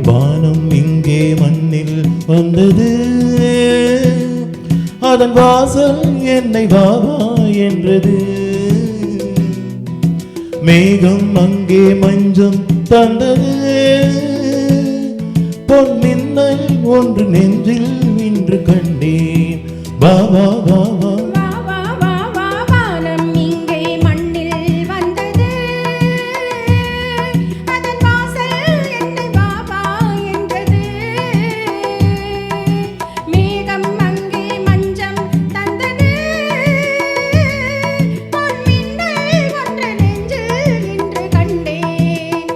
வானம் இங்கே மண்ணில் வந்தது, அதன் வாசல் என்னை வாவா என்றது. மேகம் அங்கே மஞ்சம் தந்தது, பொன்மின்னல் ஒன்று நெஞ்சில் இன்று கண்டேன். வா வா வா வா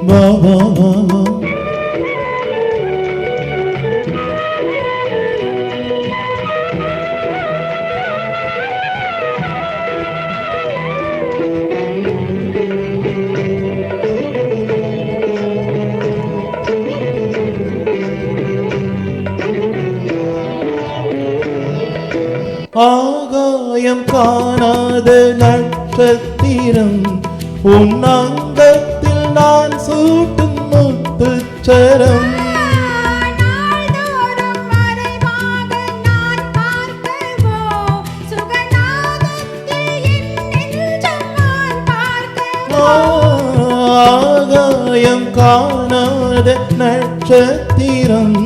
வா வா வா வா. ஆகாயம் காணாத நட்சத்திரம் உன் அங்கத்தில் நான் சூட்டும் முத்துச்சரம். ஆகாயம் காணாத நட்சத்திரம்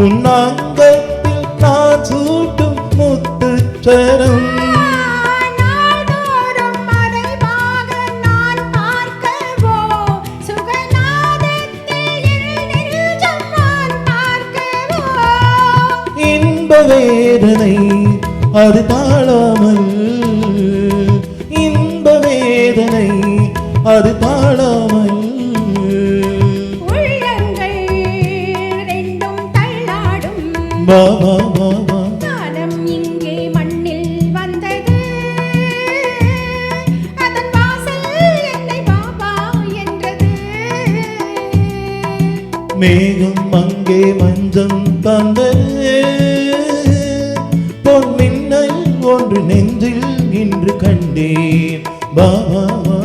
உன் அங்கத்தில் நான் சூட்டும் முத்துச்சரம். வேதனை அது தாழாமல், இன்ப வேதனை அது தாழாமல், உள்ளங்கள் ரெண்டும் தள்ளாடும். வா வா வா வா. காலம் இங்கே மண்ணில் வந்தது, அதன் வாசல் என்னை வாவா என்றது. மேகம் அங்கே மஞ்சம் தந்தது, பொன்மின்னல் ஒன்று நெஞ்சில் இன்று கண்டேன். வா வா வா.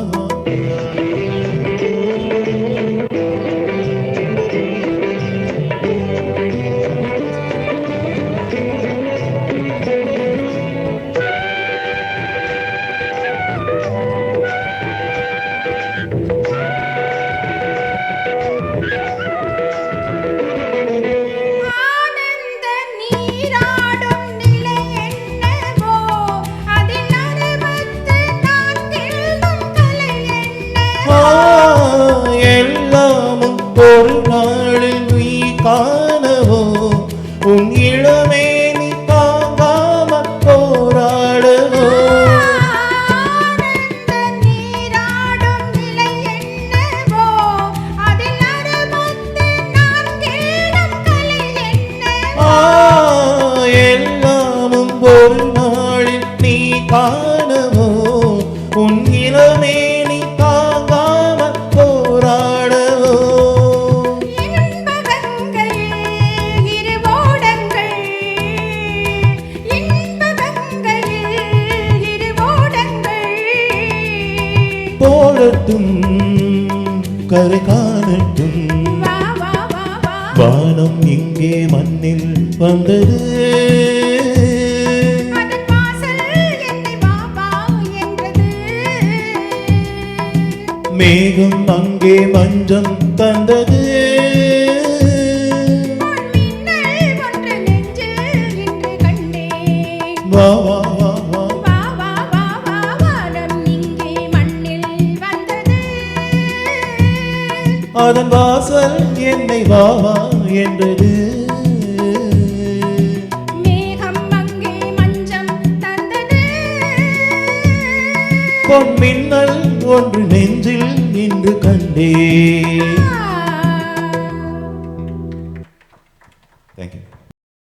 எல்லாமும் ஒரு நாளில் நீ காணவோ, உன் இளமே நீ தாங்காம போராடவோ. எல்லாமும் ஒரு நாளில் நீ காணவோ, உன் இளமே நீ தாங்காம போராடவோ. போடட்டும் கரை காணட்டும், வானம் இங்கே மண்ணில் வந்தது, மேகம் அங்கே மஞ்சம் தந்தது. வா வா வா வா. அதன் வாசல் என்னை வாவா என்றது. மேகம் அங்கே மஞ்சம் தந்தது, பொன்மின்னல் ஒன்று நெஞ்சில் இன்று கண்டேன்.